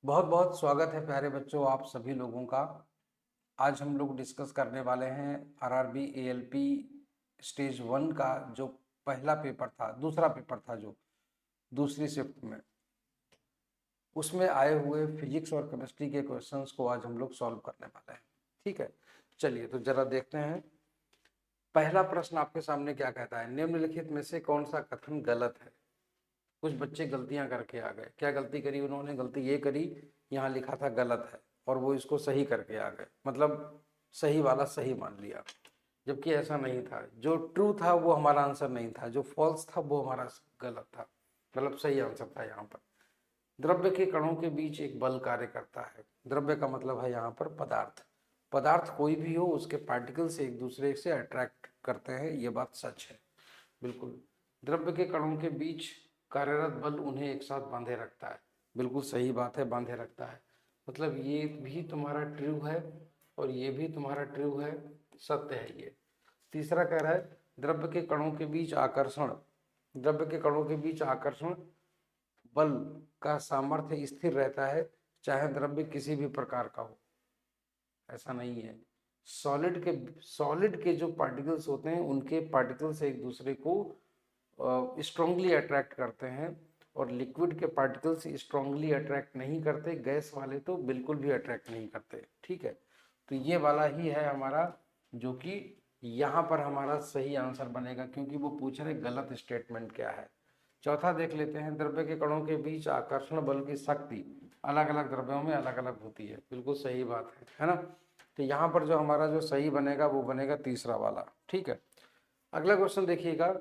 बहुत बहुत स्वागत है प्यारे बच्चों आप सभी लोगों का। आज हम लोग डिस्कस करने वाले हैं आरआरबी एएलपी स्टेज 1 का जो पहला पेपर था, दूसरा पेपर था जो दूसरी शिफ्ट में, उसमें आए हुए फिजिक्स और केमिस्ट्री के क्वेश्चंस को आज हम लोग सॉल्व करने वाले हैं। ठीक है, चलिए तो जरा देखते हैं। पहला प्रश्न आपके सामने क्या कहता है, निम्नलिखित में से कौन सा कथन गलत है। कुछ बच्चे गलतियां करके आ गए। क्या गलती करी उन्होंने? गलती ये करी, यहाँ लिखा था गलत है और वो इसको सही करके आ गए, मतलब सही वाला सही मान लिया, जबकि ऐसा नहीं था। जो ट्रू था वो हमारा आंसर नहीं था, जो फॉल्स था वो हमारा गलत था, मतलब सही आंसर था यहाँ पर। द्रव्य के कणों के बीच एक बल कार्य करता है। द्रव्य का मतलब है यहाँ पर पदार्थ। पदार्थ कोई भी हो, उसके पार्टिकल्स एक दूसरे से अट्रैक्ट करते हैं, ये बात सच है बिल्कुल। द्रव्य के कणों के बीच कार्यरत बल उन्हें एक साथ बांधे रखता है। बिल्कुल सही बात है, बांधे रखता है, मतलब ये भी तुम्हारा ट्रू है और ये भी तुम्हारा ट्रू है, सत्य है ये। तीसरा कह रहा है द्रव्य के कणों के बीच आकर्षण, द्रव्य के कणों के बीच आकर्षण बल का सामर्थ्य स्थिर रहता है, चाहे द्रव्य किसी भी प्रकार का हो। ऐसा नहीं है। सॉलिड के जो पार्टिकल्स होते हैं उनके पार्टिकल्स एक दूसरे को स्ट्रांगली अट्रैक्ट करते हैं, और लिक्विड के पार्टिकल्स स्ट्रांगली अट्रैक्ट नहीं करते, गैस वाले तो बिल्कुल भी अट्रैक्ट नहीं करते। ठीक है, तो ये वाला ही है हमारा, जो कि यहाँ पर हमारा सही आंसर बनेगा, क्योंकि वो पूछ रहे गलत स्टेटमेंट क्या है। चौथा देख लेते हैं, द्रव्य के कणों के बीच आकर्षण बल की शक्ति अलग अलग द्रव्यों में अलग अलग होती है। बिल्कुल सही बात है ना। तो यहाँ पर जो हमारा जो सही बनेगा वो बनेगा तीसरा वाला। ठीक है, अगला क्वेश्चन देखिएगा।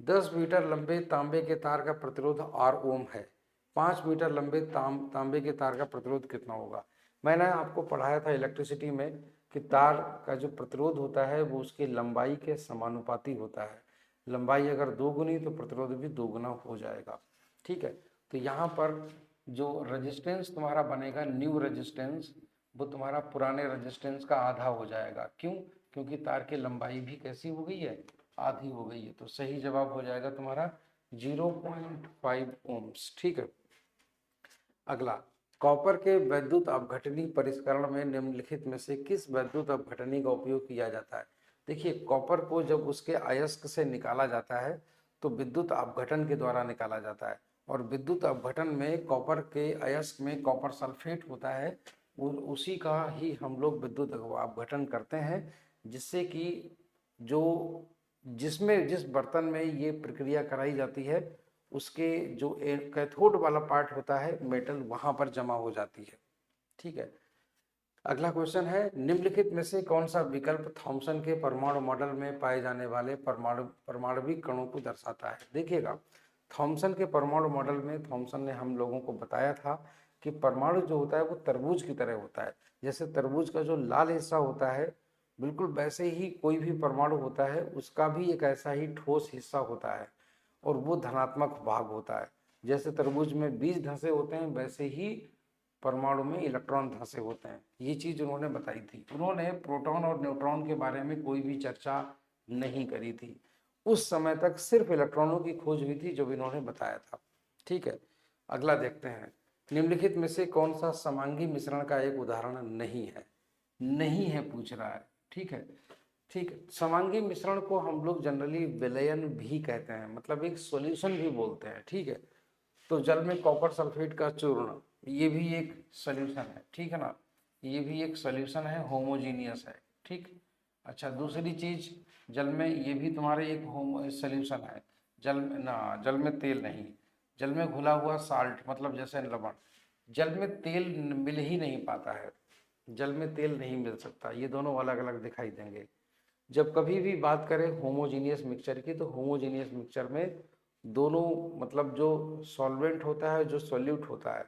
10 मीटर लंबे तांबे के तार का प्रतिरोध R ओम है। 5 मीटर लंबे तांबे के तार का प्रतिरोध कितना होगा? मैंने आपको पढ़ाया था इलेक्ट्रिसिटी में कि तार का जो प्रतिरोध होता है वो उसकी लंबाई के समानुपाती होता है। लंबाई अगर दोगुनी तो प्रतिरोध भी दोगुना हो जाएगा। ठीक है, तो यहाँ पर जो रेजिस्टेंस तुम्हारा बनेगा, न्यू रेजिस्टेंस, वो तुम्हारा पुराने रेजिस्टेंस का आधा हो जाएगा। क्यों? क्योंकि तार की लंबाई भी कैसी हो गई है, आधी हो गई है। तो सही जवाब हो जाएगा तुम्हारा 0.5 ओम्स। ठीक है, अगला, कॉपर के वैद्युत अपघटनी परिष्करण में निम्नलिखित में से किस वैद्युत अपघटनी का उपयोग किया जाता है? देखिए, कॉपर को जब उसके अयस्क से निकाला जाता है तो विद्युत अपघटन के द्वारा निकाला जाता है, और विद्युत अपघटन में कॉपर के अयस्क में कॉपर सल्फेट होता है, और उसी का ही हम लोग विद्युत अपघटन करते हैं, जिससे कि जो जिसमें जिस बर्तन में ये प्रक्रिया कराई जाती है उसके जो कैथोड वाला पार्ट होता है मेटल, वहां पर जमा हो जाती है। ठीक है, अगला क्वेश्चन है, निम्नलिखित में से कौन सा विकल्प थॉमसन के परमाणु मॉडल में पाए जाने वाले परमाणविक कणों को दर्शाता है? देखिएगा, थॉमसन के परमाणु मॉडल में थॉमसन ने हम लोगों को बताया था कि परमाणु जो होता है वो तरबूज की तरह होता है। जैसे तरबूज का जो लाल हिस्सा होता है, बिल्कुल वैसे ही कोई भी परमाणु होता है उसका भी एक ऐसा ही ठोस हिस्सा होता है, और वो धनात्मक भाग होता है। जैसे तरबूज में बीज धंसे होते हैं, वैसे ही परमाणु में इलेक्ट्रॉन धंसे होते हैं। ये चीज उन्होंने बताई थी। उन्होंने प्रोटॉन और न्यूट्रॉन के बारे में कोई भी चर्चा नहीं करी थी। उस समय तक सिर्फ इलेक्ट्रॉनों की खोज हुई थी जो इन्होंने बताया था। ठीक है, अगला देखते हैं, निम्नलिखित में से कौन सा समांगी मिश्रण का एक उदाहरण नहीं है? नहीं है पूछ रहा है। ठीक है, ठीक है, समांगी मिश्रण को हम लोग जनरली विलयन भी कहते हैं, मतलब एक सॉल्यूशन भी बोलते हैं। ठीक है, तो जल में कॉपर सल्फेट का चूर्ण, ये भी एक सॉल्यूशन है। ठीक है ना, ये भी एक सॉल्यूशन है, होमोजीनियस है। ठीक, अच्छा, दूसरी चीज, जल में ये भी तुम्हारे एक होमो सॉल्यूशन है। जल में ना, जल में तेल नहीं, जल में घुला हुआ साल्ट, मतलब जैसे लवण। जल में तेल मिल ही नहीं पाता है, जल में तेल नहीं मिल सकता, ये दोनों अलग अलग दिखाई देंगे। जब कभी भी बात करें होमोजीनियस मिक्सचर की, तो होमोजीनियस मिक्सचर में दोनों, मतलब जो सॉल्वेंट होता है, जो सॉल्यूट होता है,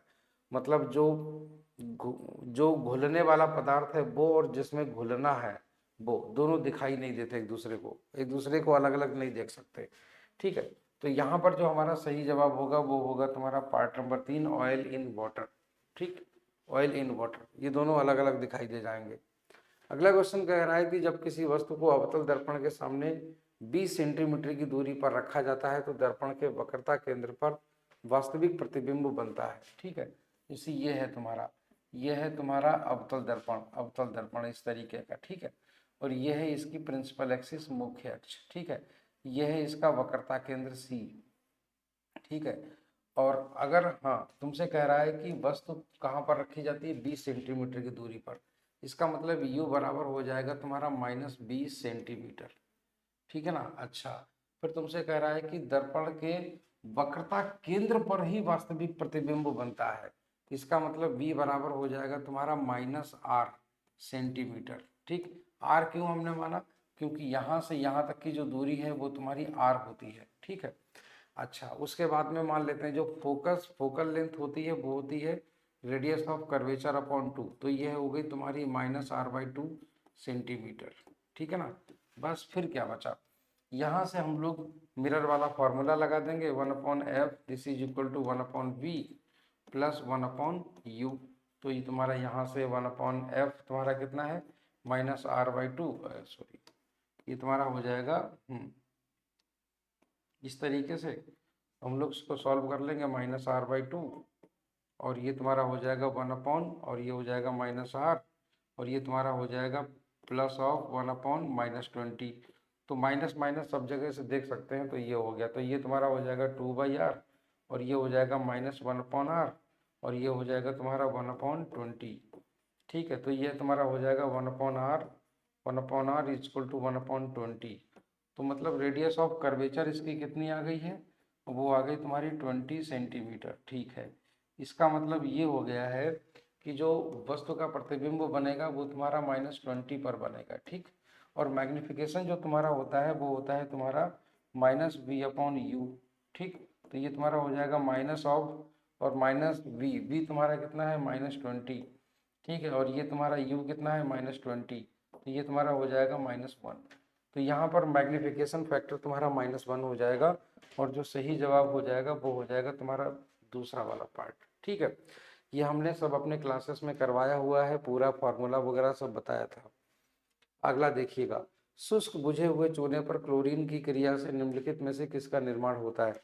मतलब जो घुलने वाला पदार्थ है वो, और जिसमें घुलना है वो, दोनों दिखाई नहीं देते एक दूसरे को, एक दूसरे को अलग अलग नहीं देख सकते। ठीक है, तो यहाँ पर जो हमारा सही जवाब होगा वो होगा तुम्हारा part number 3, oil in water. ठीक, ऑयल इन वाटर, ये दोनों अलग अलग दिखाई दे जाएंगे। अगला क्वेश्चन कह रहा है कि जब किसी वस्तु को अवतल दर्पण के सामने 20 सेंटीमीटर की दूरी पर रखा जाता है तो दर्पण के वक्रता केंद्र पर वास्तविक प्रतिबिंब बनता है। ठीक है, इसी ये है तुम्हारा अवतल दर्पण इस तरीके का, ठीक है। और ये है इसकी प्रिंसिपल एक्सिस, मुख्य अक्ष, ठीक है। ये है इसका वक्रता केंद्र सी, ठीक है। और अगर हाँ तुमसे कह रहा है कि वस्तु कहाँ पर रखी जाती है, 20 सेंटीमीटर की दूरी पर, इसका मतलब u बराबर हो जाएगा तुम्हारा -20 सेंटीमीटर, ठीक है ना। अच्छा, फिर तुमसे कह रहा है कि दर्पण के वक्रता केंद्र पर ही वास्तविक प्रतिबिंब बनता है, इसका मतलब v बराबर हो जाएगा तुम्हारा -r सेंटीमीटर, ठीक। r क्यों हमने माना, क्योंकि यहाँ से यहाँ तक की जो दूरी है वो तुम्हारी r होती है, ठीक है। अच्छा, उसके बाद में मान लेते हैं जो फोकल लेंथ होती है वो होती है रेडियस ऑफ कर्वेचर अपॉन 2, तो ये हो गई तुम्हारी -r/2 सेंटीमीटर, ठीक है ना। बस फिर क्या बचा, यहाँ से हम लोग मिरर वाला फॉर्मूला लगा देंगे, 1/f this is equal to 1/v plus 1/u। तो ये तुम्हारा यहाँ से 1/f तुम्हारा कितना है, -r/2, सॉरी ये तुम्हारा हो जाएगा इस तरीके से हम लोग इसको सॉल्व कर लेंगे, -r/2, और ये तुम्हारा हो जाएगा 1/, और ये हो जाएगा -r, और ये तुम्हारा हो जाएगा प्लस ऑफ 1/-20। तो माइनस माइनस सब जगह से देख सकते हैं, तो ये हो गया, तो ये तुम्हारा हो जाएगा 2/r, और ये हो जाएगा -1/r, और ये हो जाएगा तुम्हारा 1/20, ठीक है। तो ये तुम्हारा हो जाएगा 1/r इज इक्वल टू 1/20। तो मतलब रेडियस ऑफ कर्वेचर इसकी कितनी आ गई है, वो आ गई तुम्हारी 20 सेंटीमीटर, ठीक है। इसका मतलब ये हो गया है कि जो वस्तु का प्रतिबिंब बनेगा वो तुम्हारा -20 पर बनेगा, ठीक। और मैग्निफिकेशन जो तुम्हारा होता है वो होता है तुम्हारा -v/u, ठीक। तो ये तुम्हारा हो जाएगा माइनस ऑफ और -v तुम्हारा कितना है -20, ठीक है। और ये तुम्हारा u कितना है -20, तो ये तुम्हारा हो जाएगा -1। तो यहाँ पर मैग्निफिकेशन फैक्टर तुम्हारा -1 हो जाएगा, और जो सही जवाब हो जाएगा वो हो जाएगा तुम्हारा दूसरा वाला पार्ट, ठीक है। ये हमने सब अपने क्लासेस में करवाया हुआ है, पूरा फार्मूला वगैरह सब बताया था। अगला देखिएगा, शुष्क बुझे हुए चूने पर क्लोरीन की क्रिया से निम्नलिखित में से किसका निर्माण होता है।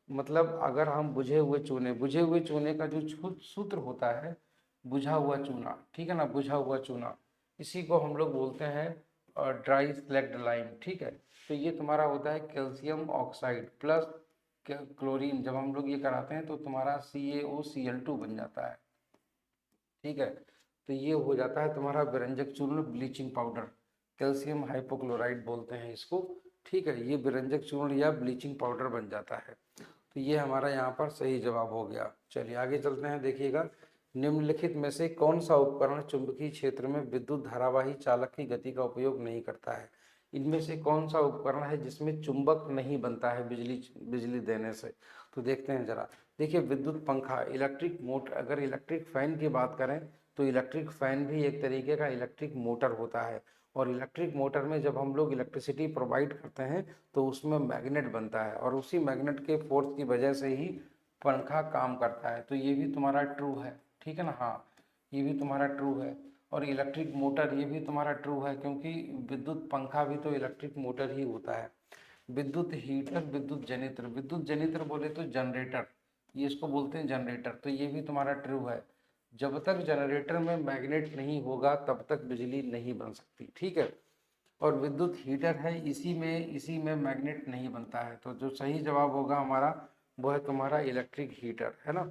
मतलब अगर हम बुझे हुए चूने का जो सूत्र होता है, बुझा हुआ चूना, ठीक है ना, बुझा हुआ चूना, इसी को हम लोग बोलते हैं ड्राई स्लैग्ड लाइम, ठीक है। तो ये तुम्हारा होता है कैल्शियम ऑक्साइड प्लस क्लोरीन, जब हम लोग ये कराते हैं तो तुम्हारा CaOCl2 बन जाता है, ठीक है। तो ये हो जाता है तुम्हारा विरंजक चूर्ण, ब्लीचिंग पाउडर, कैल्शियम हाइपोक्लोराइड बोलते हैं इसको, ठीक है। ये विरंजक चूर्ण या ब्लीचिंग पाउडर बन जाता है। तो ये हमारा यहाँ पर सही जवाब हो गया। चलिए आगे चलते हैं, देखिएगा, निम्नलिखित में से कौन सा उपकरण चुंबकीय क्षेत्र में विद्युत धारावाही चालक की गति का उपयोग नहीं करता है। इनमें से कौन सा उपकरण है जिसमें चुंबक नहीं बनता है बिजली देने से। तो देखते हैं जरा, देखिए विद्युत पंखा, इलेक्ट्रिक मोटर, अगर इलेक्ट्रिक फैन की बात करें तो इलेक्ट्रिक फैन भी एक तरीके का इलेक्ट्रिक मोटर होता है, और इलेक्ट्रिक मोटर में जब हम लोग इलेक्ट्रिसिटी प्रोवाइड करते हैं तो उसमें मैग्नेट बनता है, और उसी मैग्नेट के फोर्स की वजह से ही पंखा काम करता है। तो ये भी तुम्हारा ट्रू है, ठीक है ना, हाँ ये भी तुम्हारा ट्रू है। और इलेक्ट्रिक मोटर ये भी तुम्हारा ट्रू है, क्योंकि विद्युत पंखा भी तो इलेक्ट्रिक मोटर ही होता है। विद्युत हीटर, विद्युत जनित्र बोले तो जनरेटर, ये इसको बोलते हैं जनरेटर, तो ये भी तुम्हारा ट्रू है। जब तक जनरेटर में मैग्नेट नहीं होगा तब तक बिजली नहीं बन सकती, ठीक है। और विद्युत हीटर है, इसी में मैग्नेट नहीं बनता है, तो जो सही जवाब होगा हमारा वो है तुम्हारा इलेक्ट्रिक हीटर, है ना।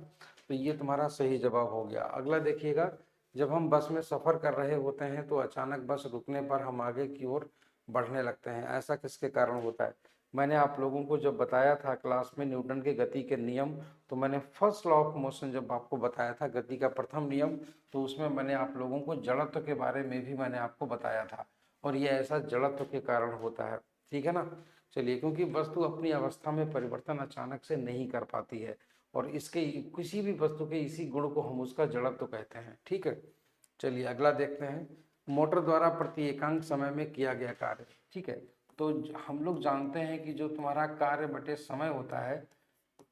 तो ये तुम्हारा सही जवाब हो गया। अगला देखिएगा, जब हम बस में सफ़र कर रहे होते हैं तो अचानक बस रुकने पर हम आगे की ओर बढ़ने लगते हैं, ऐसा किसके कारण होता है। मैंने आप लोगों को जब बताया था क्लास में न्यूटन के गति के नियम, तो मैंने फर्स्ट लॉ ऑफ मोशन जब आपको बताया था, गति का प्रथम नियम, तो उसमें मैंने आप लोगों को जड़त्व के बारे में भी मैंने आपको बताया था, और ये ऐसा जड़त्व के कारण होता है, ठीक है ना। चलिए, क्योंकि वस्तु अपनी अवस्था में परिवर्तन अचानक से नहीं कर पाती है, और इसके किसी भी वस्तु के इसी गुण को हम उसका जड़त्व कहते हैं, ठीक है। चलिए अगला देखते हैं, मोटर द्वारा प्रति एकांक समय में किया गया कार्य, ठीक है। तो हम लोग जानते हैं कि जो तुम्हारा कार्य बटे समय होता है,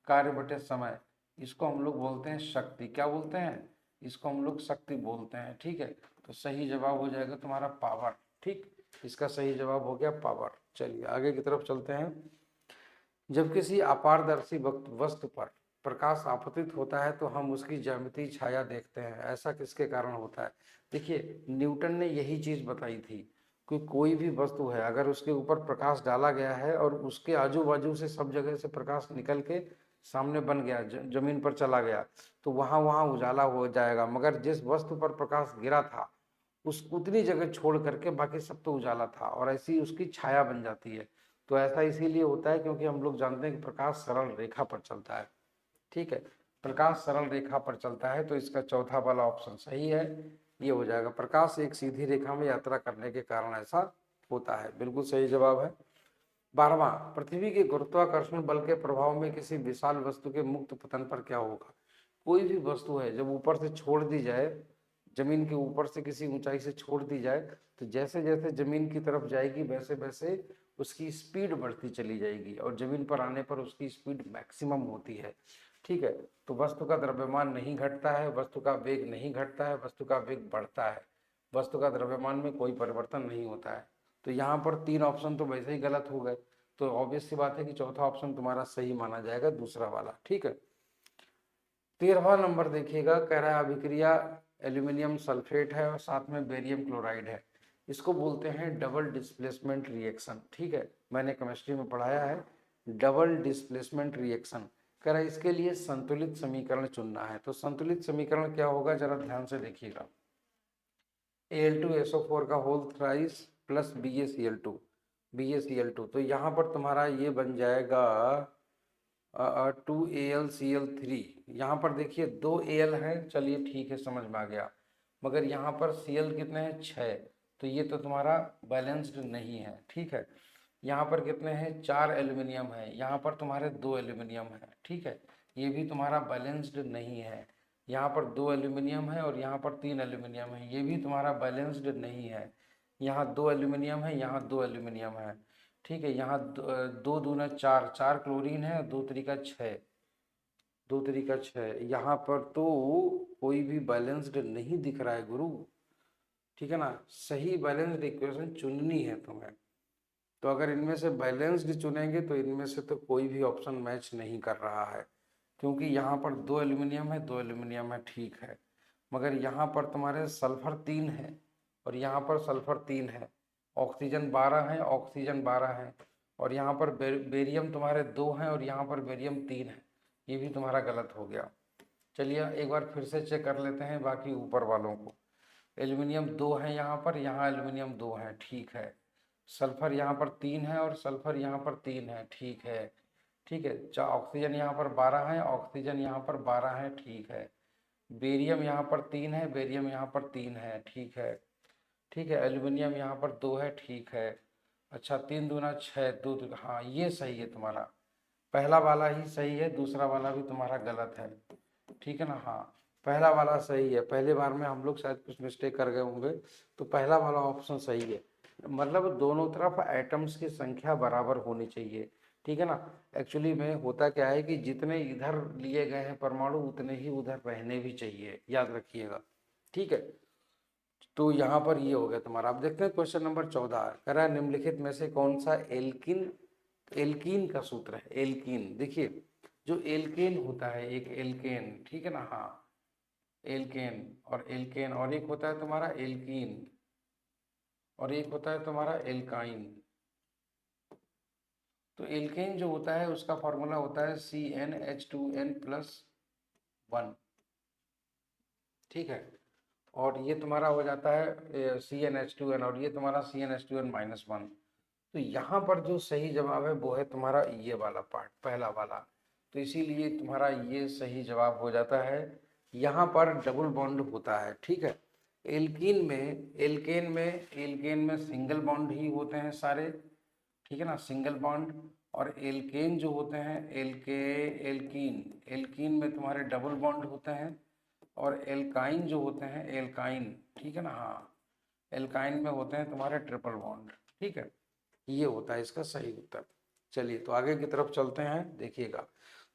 कार्य बटे समय, इसको हम लोग बोलते हैं शक्ति, क्या बोलते हैं, इसको हम लोग शक्ति बोलते हैं, ठीक है। तो सही जवाब हो जाएगा तुम्हारा पावर, ठीक, इसका सही जवाब हो गया पावर। चलिए आगे की तरफ चलते हैं, जब किसी अपारदर्शी वस्तु पर प्रकाश आपतित होता है तो हम उसकी ज्यामितीय छाया देखते हैं। ऐसा किसके कारण होता है? देखिए, न्यूटन ने यही चीज बताई थी कि कोई भी वस्तु है, अगर उसके ऊपर प्रकाश डाला गया है और उसके आजू बाजू से सब जगह से प्रकाश निकल के सामने बन गया, जमीन पर चला गया, तो वहां वहां उजाला हो जाएगा, मगर जिस वस्तु पर प्रकाश गिरा था उस उतनी जगह छोड़ करके बाकी सब तो उजाला था, और ऐसी उसकी छाया बन जाती है। तो ऐसा इसीलिए होता है क्योंकि हम लोग जानते हैं कि प्रकाश सरल रेखा पर चलता है। ठीक है, प्रकाश सरल रेखा पर चलता है, तो इसका चौथा वाला ऑप्शन सही है, ये हो जाएगा। प्रकाश एक सीधी रेखा में यात्रा करने के कारण ऐसा होता है, बिल्कुल सही जवाब है। 12वां, पृथ्वी के गुरुत्वाकर्षण बल के प्रभाव में किसी विशाल वस्तु के मुक्त पतन पर क्या होगा? कोई भी वस्तु है जब ऊपर से छोड़ दी जाए, जमीन के ऊपर से किसी ऊंचाई से छोड़ दी जाए, तो जैसे जैसे जमीन की तरफ जाएगी वैसे वैसे उसकी स्पीड बढ़ती चली जाएगी, और जमीन पर आने पर उसकी स्पीड मैक्सिमम होती है। ठीक है, तो वस्तु का द्रव्यमान नहीं घटता है, वस्तु का वेग नहीं घटता है, वस्तु का वेग बढ़ता है, वस्तु का द्रव्यमान में कोई परिवर्तन नहीं होता है। तो यहाँ पर 3 ऑप्शन तो वैसे ही गलत हो गए, तो ऑब्वियस सी बात है कि चौथा ऑप्शन तुम्हारा सही माना जाएगा, दूसरा वाला। ठीक है, 13वां नंबर देखिएगा, कह रहा है अभिक्रिया एल्यूमिनियम सल्फेट है और साथ में बेरियम क्लोराइड है, इसको बोलते हैं डबल डिस्प्लेसमेंट रिएक्शन। ठीक है, मैंने केमिस्ट्री में पढ़ाया है डबल डिस्प्लेसमेंट रिएक्शन। कह रहा है इसके लिए संतुलित समीकरण चुनना है, तो संतुलित समीकरण क्या होगा जरा ध्यान से देखिएगा। Al2SO4 का होल थ्राइस प्लस BaCl2, तो यहाँ पर तुम्हारा ये बन जाएगा 2AlCl3। यहाँ पर देखिए 2 Al है, चलिए ठीक है, समझ में आ गया, मगर यहाँ पर Cl कितने हैं? 6, तो ये तो तुम्हारा बैलेंस्ड नहीं है। ठीक है, यहाँ पर कितने हैं? 4 एल्यूमिनियम है, यहाँ पर तुम्हारे 2 एल्यूमिनियम है। ठीक है, ये भी तुम्हारा बैलेंस्ड नहीं है। यहाँ पर 2 एल्यूमिनियम है और यहाँ पर 3 एल्यूमिनियम है, ये भी तुम्हारा बैलेंस्ड नहीं है। यहाँ 2 एल्यूमिनियम है, यहाँ 2 एल्यूमिनियम है। ठीक है, यहाँ 2 दूना 4, 4 क्लोरीन है, 2 तरीका 6, 2 तरीका 6, यहाँ पर तो कोई भी बैलेंस्ड नहीं दिख रहा है गुरु। ठीक है ना, सही बैलेंस्ड इक्वेशन चुननी है तुम्हें, तो अगर इनमें से बैलेंस्ड चुनेंगे तो इनमें से तो कोई भी ऑप्शन मैच नहीं कर रहा है, क्योंकि यहाँ पर 2 एल्यूमिनियम है, 2 एल्यूमिनियम है, ठीक है, मगर यहाँ पर तुम्हारे सल्फर 3 है और यहाँ पर सल्फर 3 है, ऑक्सीजन 12 है, ऑक्सीजन 12 है, और यहाँ पर बेरियम तुम्हारे 2 हैं और यहाँ पर बेरियम 3 है, ये भी तुम्हारा गलत हो गया। चलिए एक बार फिर से चेक कर लेते हैं बाकी ऊपर वालों को। एल्यूमिनियम 2 है यहाँ पर, यहाँ एल्यूमिनियम 2 है, ठीक है, सल्फर यहाँ पर 3 है और सल्फर यहाँ पर 3 है, ठीक है, ठीक है, ऑक्सीजन यहाँ पर 12 है, ऑक्सीजन यहाँ पर 12 है, ठीक है, बेरियम यहाँ पर 3 है, बेरियम यहाँ पर 3 है, ठीक है, ठीक है, एल्यूमिनियम यहाँ पर 2 है, ठीक है। अच्छा, 3 दूना 6, दो, हाँ ये सही है तुम्हारा, पहला वाला ही सही है, दूसरा वाला भी तुम्हारा गलत है। ठीक है ना, हाँ पहला वाला सही है, पहले बार में हम लोग शायद कुछ मिस्टेक कर गए होंगे, तो पहला वाला ऑप्शन सही है, मतलब दोनों तरफ एटम्स की संख्या बराबर होनी चाहिए। ठीक है ना, एक्चुअली में होता क्या है कि जितने इधर लिए गए हैं परमाणु उतने ही उधर रहने भी चाहिए, याद रखिएगा। ठीक है, तो यहाँ पर ये हो गया तुम्हारा। अब देखते हैं क्वेश्चन नंबर 14, कह रहा है निम्नलिखित में से कौन सा एल्किन, एल्कीन का सूत्र है। एल्कीन, देखिए जो एल्केन होता है, एक एल्केन, ठीक है ना, हाँ एल्केन और एल्केन, और एक होता है तुम्हारा एल्कीन, और एक होता है तुम्हारा एल्काइन। तो एल्केन जो होता है उसका फॉर्मूला होता है CnH2n+1। ठीक है, और ये तुम्हारा हो जाता है CnH2n, और ये तुम्हारा CnH2n-1। तो यहाँ पर जो सही जवाब है वो है तुम्हारा ये वाला पार्ट, पहला वाला, तो इसीलिए तुम्हारा ये सही जवाब हो जाता है। यहाँ पर डबल बॉन्ड होता है। ठीक है, एल्कीन में, एल्केन में सिंगल बॉन्ड ही होते हैं सारे, ठीक है ना, सिंगल बॉन्ड, और एल्केन जो होते हैं, एल्कीन में तुम्हारे डबल बॉन्ड होते हैं, और एल्काइन जो होते हैं, एल्काइन, ठीक है ना, हाँ एल्काइन में होते हैं तुम्हारे ट्रिपल बॉन्ड। ठीक है, ये होता है इसका सही उत्तर। चलिए तो आगे की तरफ चलते हैं, देखिएगा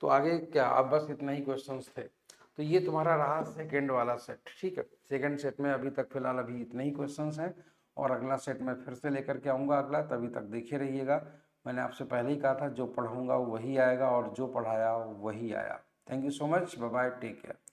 तो आगे क्या, अब बस इतना ही क्वेश्चंस थे, तो ये तुम्हारा रहा सेकंड वाला सेट। ठीक है, सेकंड सेट में अभी तक फिलहाल अभी इतने ही क्वेश्चंस हैं, और अगला सेट में फिर से लेकर के आऊँगा अगला, तभी तक देखे रहिएगा। मैंने आपसे पहले ही कहा था जो पढ़ाऊँगा वही आएगा, और जो पढ़ाया वही आया। Thank you so much, bye bye, take care.